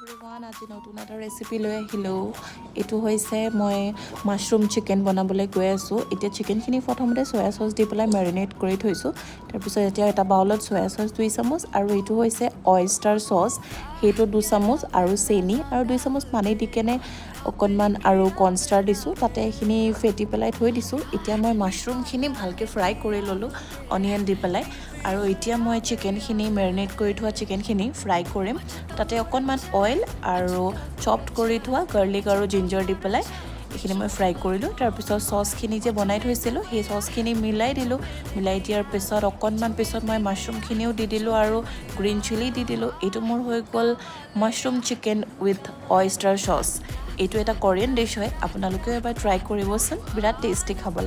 everyone আজি নতুন এটা ৰেচিপি লৈ আহিলোঁ এইটো হৈছে মই মাছৰুম চিকেন বনাবলৈ গৈ আছোঁ এতিয়া চিকেনখিনি প্ৰথমতে চয়া চচ দি পেলাই মেৰিনেট কৰি থৈছোঁ তাৰপিছত এতিয়া এটা বাউলত চয়া চচ 2 চামুচ আৰু এইটো হৈছে অয়েষ্টাৰ চচ সেইটো 2 চামুচ আৰু চেনি আৰু 2 চামুচ পানী দি কেনে অকণমান আৰু কৰ্ণষ্টাৰ দিছোঁ তাতে এইখিনি ফেটি পেলাই থৈ দিছোঁ এতিয়া মই মাছৰুমখিনি ভালকৈ ফ্ৰাই কৰি ল'লোঁ অনিয়ন দি পেলাই আৰু এতিয়া মই চিকেনখিনি মেৰিনেট কৰি থোৱা চিকেনখিনি ফ্ৰাই কৰিম তাতে অকণমান অইল আৰু চপড কৰি থোৱা গাৰ্লিক আৰু জিঞ্জাৰ দি পেলাই এইখিনি মই ফ্ৰাই কৰিলোঁ তাৰপিছত চচখিনি যে বনাই থৈছিলোঁ সেই চচখিনি মিলাই দিলোঁ মিলাই দিয়াৰ পিছত অকণমান পিছত মই মাছৰুমখিনিও দি দিলোঁ আৰু গ্ৰীণ চিলি দি দিলোঁ এইটো মোৰ হৈ গ'ল mushroom chicken with oyster sauce এইটো এটা কোৰিয়ান ডিছ হয় আপোনালোকেও এবাৰ ট্ৰাই কৰিবচোন বিৰাট টেষ্টি খাবলৈ